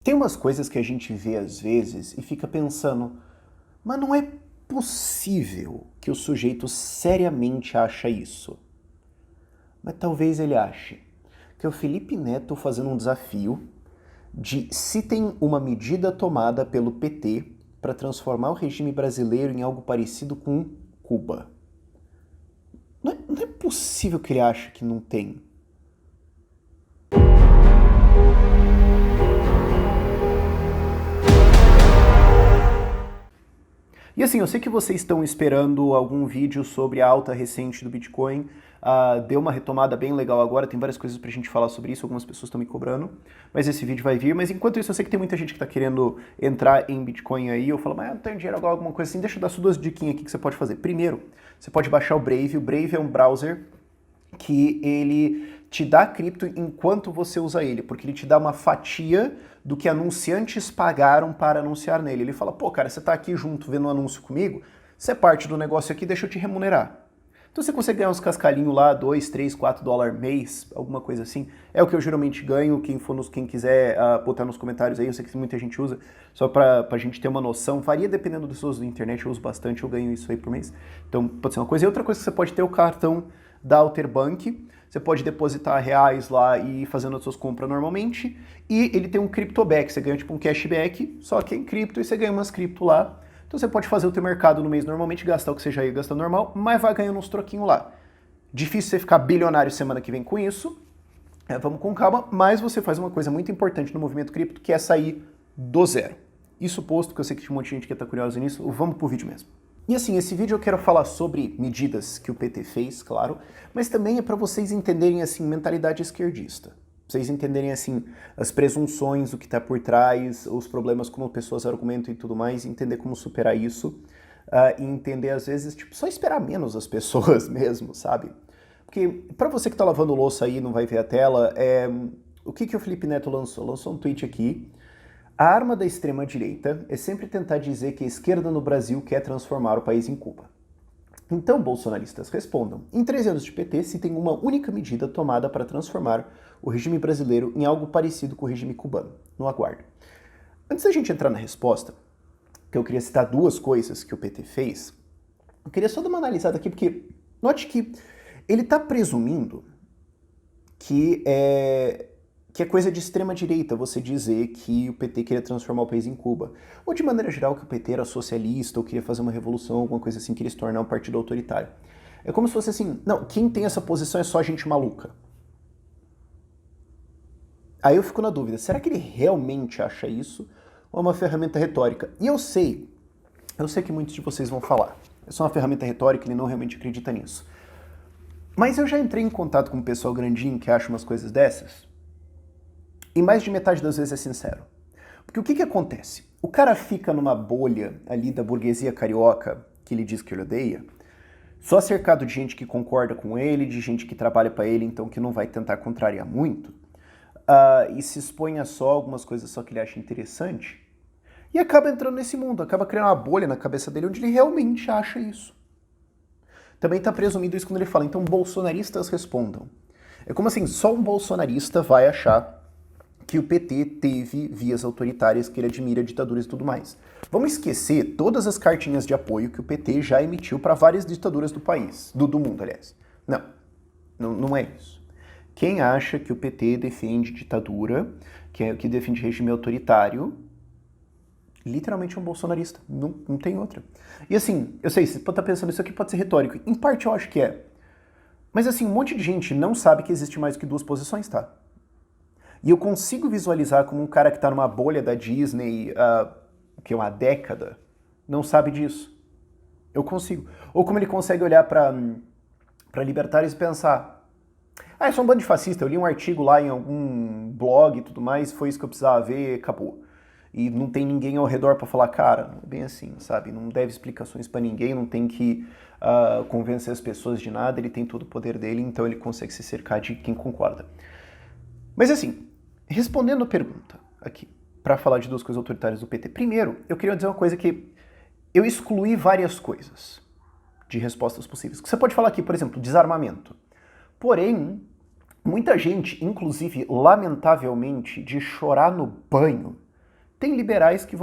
Tem umas coisas que a gente vê às vezes e fica pensando, mas não é possível que o sujeito seriamente acha isso. Mas talvez ele ache que é o Felipe Neto fazendo um desafio de se tem uma medida tomada pelo PT para transformar o regime brasileiro em algo parecido com Cuba. Não é possível que ele ache que não tem. E assim, eu sei que vocês estão esperando algum vídeo sobre a alta recente do Bitcoin. Deu uma retomada bem legal agora, tem várias coisas pra gente falar sobre isso, algumas pessoas estão me cobrando, mas esse vídeo vai vir. Mas enquanto isso, eu sei que tem muita gente que tá querendo entrar em Bitcoin aí. Eu falo, mas eu não tenho dinheiro agora, alguma coisa assim. Deixa eu dar só duas diquinhas aqui que você pode fazer. Primeiro, você pode baixar o Brave. O Brave é um browser que ele te dá cripto enquanto você usa ele, porque ele te dá uma fatia do que anunciantes pagaram para anunciar nele. Ele fala, pô, cara, você tá aqui junto vendo um anúncio comigo, você é parte do negócio aqui, deixa eu te remunerar. Então você consegue ganhar uns cascalhinhos lá, 2, 3, 4 dólares mês, alguma coisa assim. É o que eu geralmente ganho, quem quiser botar nos comentários aí, eu sei que muita gente usa, só pra gente ter uma noção. Varia dependendo dos usos da internet, eu uso bastante, eu ganho isso aí por mês. Então pode ser uma coisa. E outra coisa que você pode ter é o cartão da Alter Bank. Você pode depositar reais lá e ir fazendo as suas compras normalmente. E ele tem um CryptoBack, você ganha tipo um cashback, só que é em cripto e você ganha umas cripto lá. Então você pode fazer o teu mercado no mês normalmente, gastar o que você já ia gastar normal, mas vai ganhando uns troquinhos lá. Difícil você ficar bilionário semana que vem com isso. Vamos com calma, mas você faz uma coisa muito importante no movimento cripto, que é sair do zero. Isso posto, que eu sei que tem um monte de gente que está curiosa nisso, vamos pro vídeo mesmo. E assim, esse vídeo eu quero falar sobre medidas que o PT fez, claro, mas também é para vocês entenderem, assim, mentalidade esquerdista. Pra vocês entenderem, assim, as presunções, o que está por trás, os problemas como pessoas argumentam e tudo mais, entender como superar isso, e entender, às vezes, tipo, só esperar menos as pessoas mesmo, sabe? Porque, para você que tá lavando louça aí e não vai ver a tela, o que o Felipe Neto lançou? Lançou um tweet aqui. A arma da extrema-direita é sempre tentar dizer que a esquerda no Brasil quer transformar o país em Cuba. Então, bolsonaristas respondam. Em 13 anos de PT, se tem uma única medida tomada para transformar o regime brasileiro em algo parecido com o regime cubano. No aguardo. Antes da gente entrar na resposta, que eu queria citar duas coisas que o PT fez, eu queria só dar uma analisada aqui, porque note que ele está presumindo que é coisa de extrema-direita você dizer que o PT queria transformar o país em Cuba. Ou de maneira geral que o PT era socialista ou queria fazer uma revolução, alguma coisa assim, queria se tornar um partido autoritário. É como se fosse assim, não, quem tem essa posição é só gente maluca. Aí eu fico na dúvida, será que ele realmente acha isso ou é uma ferramenta retórica? E eu sei que muitos de vocês vão falar, é só uma ferramenta retórica, ele não realmente acredita nisso. Mas eu já entrei em contato com um pessoal grandinho que acha umas coisas dessas, e mais de metade das vezes é sincero. Porque o que acontece? O cara fica numa bolha ali da burguesia carioca, que ele diz que ele odeia, só cercado de gente que concorda com ele, de gente que trabalha para ele, então que não vai tentar contrariar muito, e se expõe a só algumas coisas só que ele acha interessante, e acaba entrando nesse mundo, acaba criando uma bolha na cabeça dele onde ele realmente acha isso. Também está presumindo isso quando ele fala, então bolsonaristas respondam. É como assim, só um bolsonarista vai achar que o PT teve vias autoritárias, que ele admira ditaduras e tudo mais. Vamos esquecer todas as cartinhas de apoio que o PT já emitiu para várias ditaduras do país, do mundo, aliás. Não é isso. Quem acha que o PT defende ditadura, que defende regime autoritário, literalmente é um bolsonarista. Não tem outra. E assim, eu sei, você pode estar pensando, isso aqui pode ser retórico. Em parte eu acho que é. Mas assim, um monte de gente não sabe que existe mais do que duas posições, tá? E eu consigo visualizar como um cara que está numa bolha da Disney, que é uma década, não sabe disso. Eu consigo. Ou como ele consegue olhar para libertários e pensar, é só um bando de fascista, eu li um artigo lá em algum blog e tudo mais, foi isso que eu precisava ver, acabou. E não tem ninguém ao redor para falar, cara, não é bem assim, sabe? Não deve explicações para ninguém, não tem que convencer as pessoas de nada, ele tem todo o poder dele, então ele consegue se cercar de quem concorda. Mas assim, respondendo a pergunta aqui, para falar de duas coisas autoritárias do PT. Primeiro, eu queria dizer uma coisa que eu excluí várias coisas de respostas possíveis. Você pode falar aqui, por exemplo, desarmamento. Porém, muita gente, inclusive, lamentavelmente, de chorar no banho, tem liberais que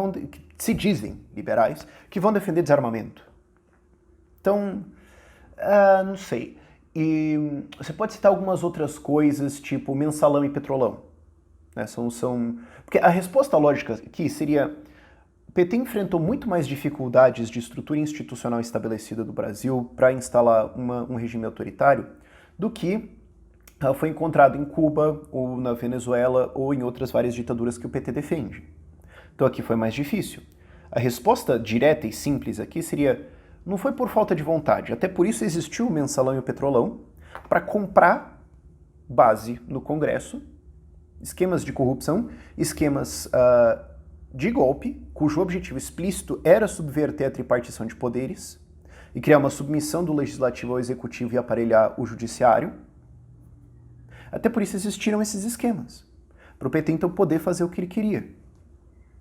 se dizem liberais, que vão defender desarmamento. Então, não sei. E você pode citar algumas outras coisas, tipo mensalão e petrolão. Né? Porque a resposta lógica aqui seria: o PT enfrentou muito mais dificuldades de estrutura institucional estabelecida do Brasil para instalar um regime autoritário do que foi encontrado em Cuba, ou na Venezuela, ou em outras várias ditaduras que o PT defende. Então aqui foi mais difícil. A resposta direta e simples aqui seria: não foi por falta de vontade, até por isso existiu o mensalão e o petrolão, para comprar base no Congresso, esquemas de corrupção, esquemas de golpe, cujo objetivo explícito era subverter a tripartição de poderes e criar uma submissão do legislativo ao executivo e aparelhar o judiciário. Até por isso existiram esses esquemas, para o PT então poder fazer o que ele queria.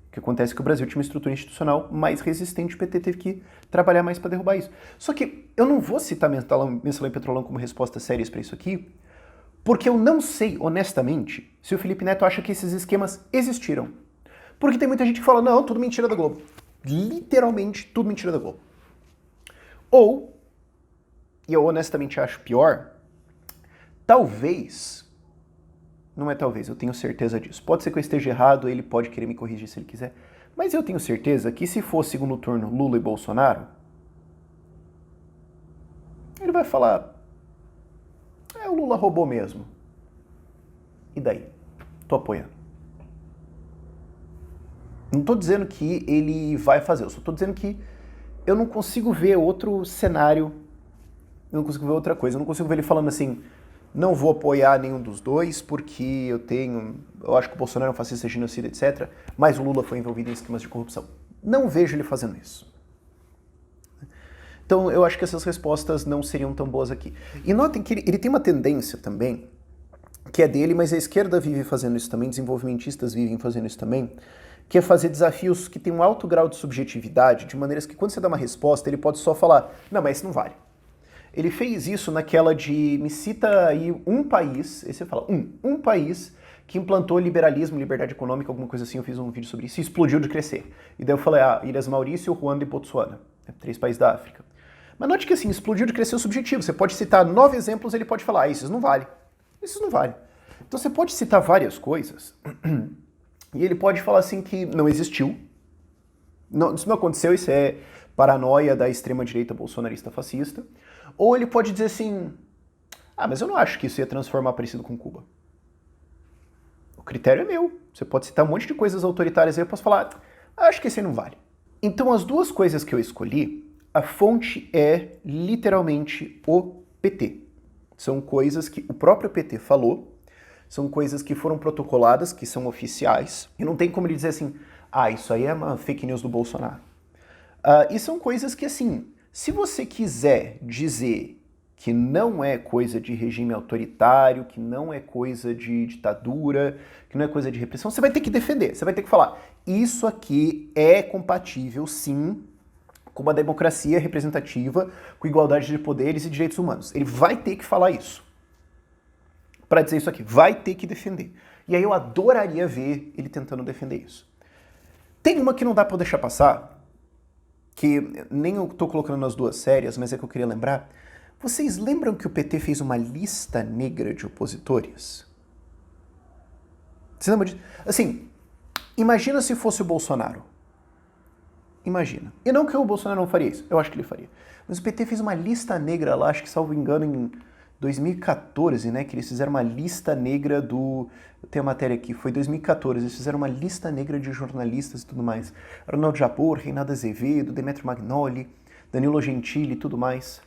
O que acontece é que o Brasil tinha uma estrutura institucional mais resistente, o PT teve que trabalhar mais para derrubar isso. Só que eu não vou citar mensalão e petrolão como resposta séria para isso aqui, porque eu não sei, honestamente, se o Felipe Neto acha que esses esquemas existiram. Porque tem muita gente que fala: não, tudo mentira da Globo. Literalmente tudo mentira da Globo. Ou, e eu honestamente acho pior, talvez, não é talvez, eu tenho certeza disso. Pode ser que eu esteja errado, ele pode querer me corrigir se ele quiser, mas eu tenho certeza que se for segundo turno Lula e Bolsonaro, ele vai falar: o Lula roubou mesmo. E daí? Tô apoiando. Não tô dizendo que ele vai fazer, eu só tô dizendo que eu não consigo ver outro cenário, eu não consigo ver outra coisa, eu não consigo ver ele falando assim: não vou apoiar nenhum dos dois porque eu acho que o Bolsonaro é um fascista, genocida, etc., mas o Lula foi envolvido em esquemas de corrupção. Não vejo ele fazendo isso. Então eu acho que essas respostas não seriam tão boas aqui. E notem que ele tem uma tendência também, que é dele, mas a esquerda vive fazendo isso também, desenvolvimentistas vivem fazendo isso também, que é fazer desafios que têm um alto grau de subjetividade, de maneiras que quando você dá uma resposta, ele pode só falar: não, mas isso não vale. Ele fez isso naquela de me cita aí um país, aí você fala um país que implantou liberalismo, liberdade econômica, alguma coisa assim, eu fiz um vídeo sobre isso, e explodiu de crescer. E daí eu falei: Ilhas Maurício, Ruanda e Botsuana, 3 países da África. Mas note que assim, explodiu de crescer o subjetivo. Você pode citar 9 exemplos, ele pode falar: esses não valem. Esses não valem. Então você pode citar várias coisas, e ele pode falar assim que não existiu. Não, isso não aconteceu, isso é paranoia da extrema-direita bolsonarista fascista. Ou ele pode dizer assim: mas eu não acho que isso ia transformar parecido com Cuba. O critério é meu. Você pode citar um monte de coisas autoritárias aí, eu posso falar: acho que esse aí não vale. Então as duas coisas que eu escolhi, a fonte é literalmente o PT. São coisas que o próprio PT falou, são coisas que foram protocoladas, que são oficiais, e não tem como ele dizer assim: isso aí é uma fake news do Bolsonaro. E são coisas que, assim, se você quiser dizer que não é coisa de regime autoritário, que não é coisa de ditadura, que não é coisa de repressão, você vai ter que defender, você vai ter que falar: isso aqui é compatível, sim, com uma democracia representativa, com igualdade de poderes e direitos humanos. Ele vai ter que falar isso. Para dizer isso aqui, vai ter que defender. E aí eu adoraria ver ele tentando defender isso. Tem uma que não dá para deixar passar, que nem eu tô colocando nas duas sérias, mas é que eu queria lembrar. Vocês lembram que o PT fez uma lista negra de opositores? Você lembra disso? Assim, imagina se fosse o Bolsonaro. Imagina. E não que o Bolsonaro não faria isso, eu acho que ele faria. Mas o PT fez uma lista negra lá, acho que, salvo engano, em 2014, né, que eles fizeram uma lista negra do... Eu tenho a matéria aqui, foi 2014, eles fizeram uma lista negra de jornalistas e tudo mais. Arnaldo Jabor, Reinaldo Azevedo, Demetrio Magnoli, Danilo Gentili e tudo mais.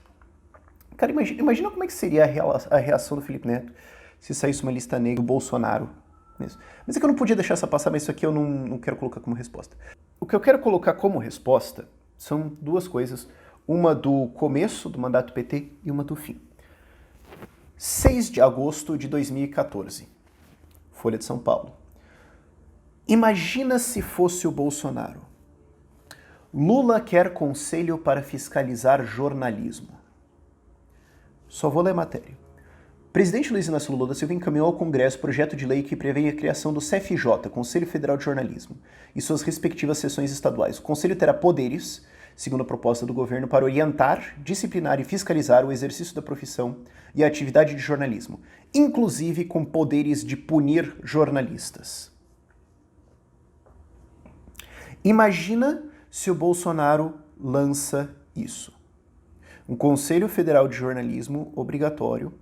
Cara, imagina como é que seria a reação do Felipe Neto se saísse uma lista negra do Bolsonaro mesmo. Mas é que eu não podia deixar essa passar, mas isso aqui eu não quero colocar como resposta. O que eu quero colocar como resposta são duas coisas. Uma do começo do mandato PT e uma do fim. 6 de agosto de 2014. Folha de São Paulo. Imagina se fosse o Bolsonaro. Lula quer conselho para fiscalizar jornalismo. Só vou ler a matéria. Presidente Luiz Inácio Lula da Silva encaminhou ao Congresso projeto de lei que prevê a criação do CFJ, Conselho Federal de Jornalismo, e suas respectivas seções estaduais. O Conselho terá poderes, segundo a proposta do governo, para orientar, disciplinar e fiscalizar o exercício da profissão e a atividade de jornalismo, inclusive com poderes de punir jornalistas. Imagina se o Bolsonaro lança isso. Um Conselho Federal de Jornalismo obrigatório,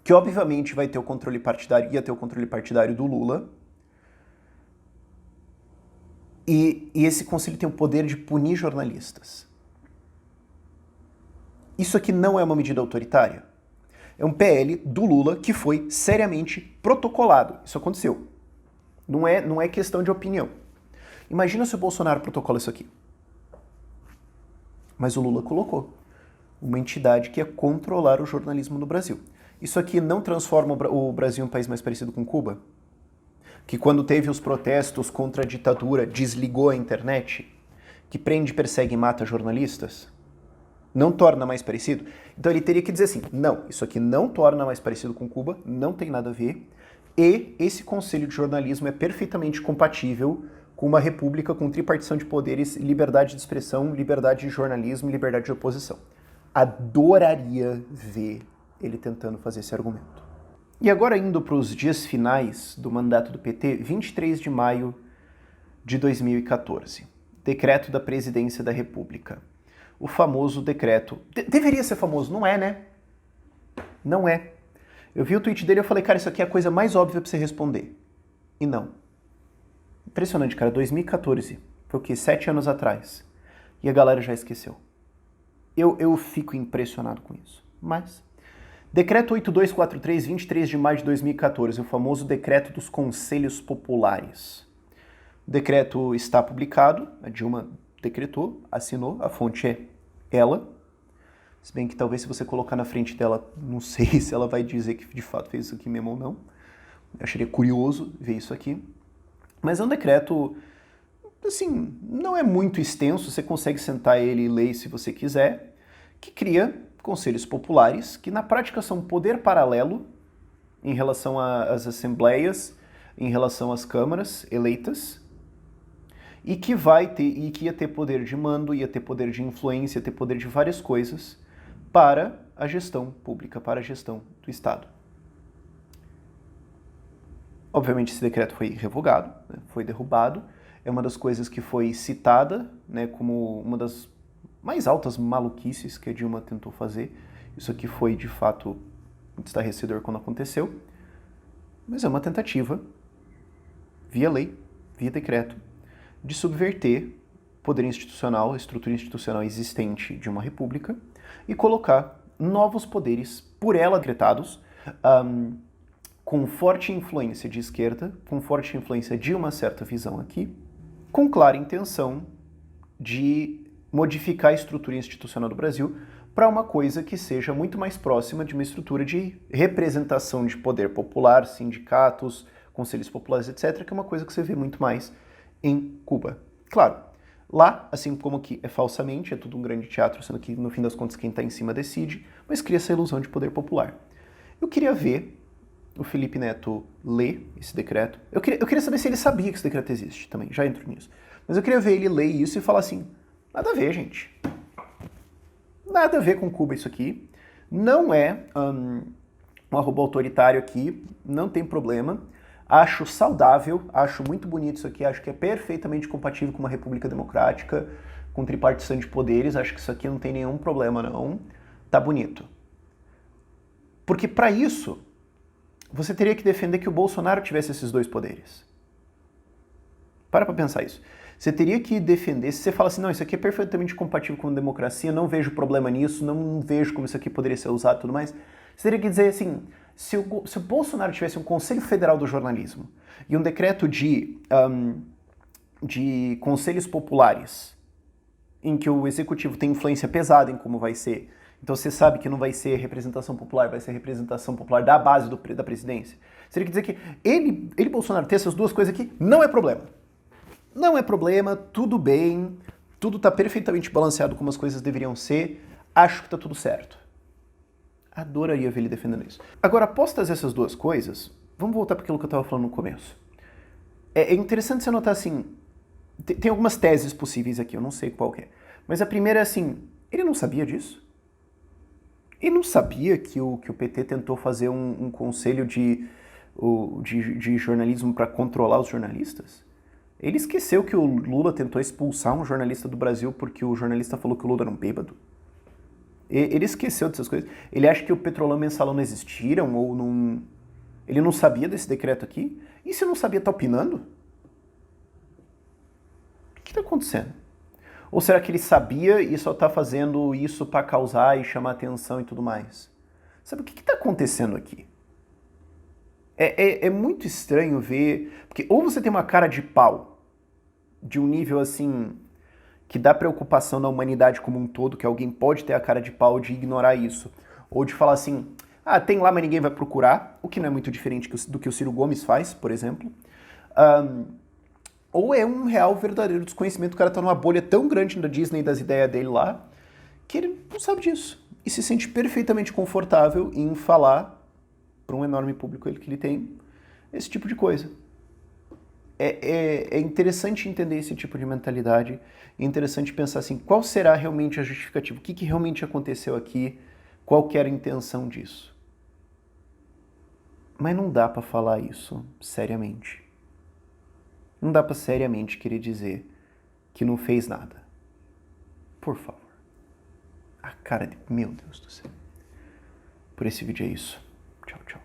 que obviamente vai ter o controle partidário, ia ter o controle partidário do Lula, e esse conselho tem o poder de punir jornalistas. Isso aqui não é uma medida autoritária. É um PL do Lula que foi seriamente protocolado. Isso aconteceu. Não é questão de opinião. Imagina se o Bolsonaro protocola isso aqui. Mas o Lula colocou uma entidade que ia controlar o jornalismo no Brasil. Isso aqui não transforma o Brasil em um país mais parecido com Cuba? Que quando teve os protestos contra a ditadura desligou a internet? Que prende, persegue e mata jornalistas? Não torna mais parecido? Então ele teria que dizer assim, não, isso aqui não torna mais parecido com Cuba, não tem nada a ver, e esse Conselho de Jornalismo é perfeitamente compatível com uma república com tripartição de poderes, liberdade de expressão, liberdade de jornalismo e liberdade de oposição. Adoraria ver ele tentando fazer esse argumento. E agora indo para os dias finais do mandato do PT, 23 de maio de 2014. Decreto da Presidência da República. O famoso decreto... Deveria ser famoso, não é, né? Não é. Eu vi o tweet dele e eu falei, cara, isso aqui é a coisa mais óbvia para você responder. E não. Impressionante, cara. 2014. Foi o quê? 7 anos atrás. E a galera já esqueceu. Eu fico impressionado com isso. Mas... Decreto 8243, 23 de maio de 2014, o famoso Decreto dos Conselhos Populares. O decreto está publicado, a Dilma decretou, assinou, a fonte é ela. Se bem que talvez se você colocar na frente dela, não sei se ela vai dizer que de fato fez isso aqui mesmo ou não. Eu acharia curioso ver isso aqui. Mas é um decreto, assim, não é muito extenso, você consegue sentar ele e ler se você quiser, que cria conselhos populares, que na prática são um poder paralelo em relação às assembleias, em relação às câmaras eleitas, e que ia ter poder de mando, ia ter poder de influência, ia ter poder de várias coisas para a gestão pública, para a gestão do Estado. Obviamente esse decreto foi revogado, né, foi derrubado, é uma das coisas que foi citada, né, como uma das mais altas maluquices que a Dilma tentou fazer. Isso aqui foi, de fato, estarrecedor quando aconteceu. Mas é uma tentativa, via lei, via decreto, de subverter o poder institucional, a estrutura institucional existente de uma república e colocar novos poderes por ela decretados, com forte influência de esquerda, com forte influência de uma certa visão aqui, com clara intenção de modificar a estrutura institucional do Brasil para uma coisa que seja muito mais próxima de uma estrutura de representação de poder popular, sindicatos, conselhos populares, etc., que é uma coisa que você vê muito mais em Cuba. Claro, lá, assim como aqui é falsamente, é tudo um grande teatro, sendo que no fim das contas quem está em cima decide, mas cria essa ilusão de poder popular. Eu queria ver o Felipe Neto ler esse decreto. Eu queria saber se ele sabia que esse decreto existe também, já entro nisso. Mas eu queria ver ele ler isso e falar assim, nada a ver, gente. Nada a ver com Cuba isso aqui. Não é um arroba autoritário aqui, não tem problema. Acho saudável, acho muito bonito isso aqui, acho que é perfeitamente compatível com uma república democrática, com tripartição de poderes, acho que isso aqui não tem nenhum problema não. Tá bonito. Porque para isso, você teria que defender que o Bolsonaro tivesse esses dois poderes. Para pensar isso. Você teria que defender, se você fala assim, não, isso aqui é perfeitamente compatível com a democracia, não vejo problema nisso, não vejo como isso aqui poderia ser usado e tudo mais, você teria que dizer assim, se o Bolsonaro tivesse um Conselho Federal do Jornalismo e um decreto de conselhos populares, em que o executivo tem influência pesada em como vai ser, então você sabe que não vai ser representação popular, vai ser representação popular da base da presidência, você teria que dizer que ele Bolsonaro, ter essas duas coisas aqui, não é problema. Não é problema, tudo bem, tudo está perfeitamente balanceado como as coisas deveriam ser, acho que está tudo certo. Adoraria ver ele defendendo isso. Agora, postas essas duas coisas, vamos voltar para aquilo que eu estava falando no começo. É interessante você notar assim, tem algumas teses possíveis aqui, eu não sei qual que é. Mas a primeira é assim, ele não sabia disso? Ele não sabia que o PT tentou fazer um conselho de jornalismo para controlar os jornalistas? Ele esqueceu que o Lula tentou expulsar um jornalista do Brasil porque o jornalista falou que o Lula era um bêbado? Ele esqueceu dessas coisas. Ele acha que o Petrolão e Mensalão não existiram ou não... Ele não sabia desse decreto aqui? E se não sabia, tá opinando? O que tá acontecendo? Ou será que ele sabia e só tá fazendo isso para causar e chamar atenção e tudo mais? Sabe o que tá acontecendo aqui? É muito estranho ver... Porque ou você tem uma cara de pau, de um nível assim... que dá preocupação na humanidade como um todo, que alguém pode ter a cara de pau de ignorar isso. Ou de falar assim, ah, tem lá, mas ninguém vai procurar, o que não é muito diferente do que o Ciro Gomes faz, por exemplo. Ou é um real, verdadeiro desconhecimento, o cara tá numa bolha tão grande da Disney, das ideias dele lá, que ele não sabe disso. E se sente perfeitamente confortável em falar para um enorme público que ele tem esse tipo de coisa. É interessante entender esse tipo de mentalidade, é interessante pensar assim, qual será realmente a justificativa? O que realmente aconteceu aqui? Qual que era a intenção disso? Mas não dá para falar isso seriamente. Não dá para seriamente querer dizer que não fez nada. Por favor. A cara de... Meu Deus do céu. Por esse vídeo é isso. Tchau, tchau.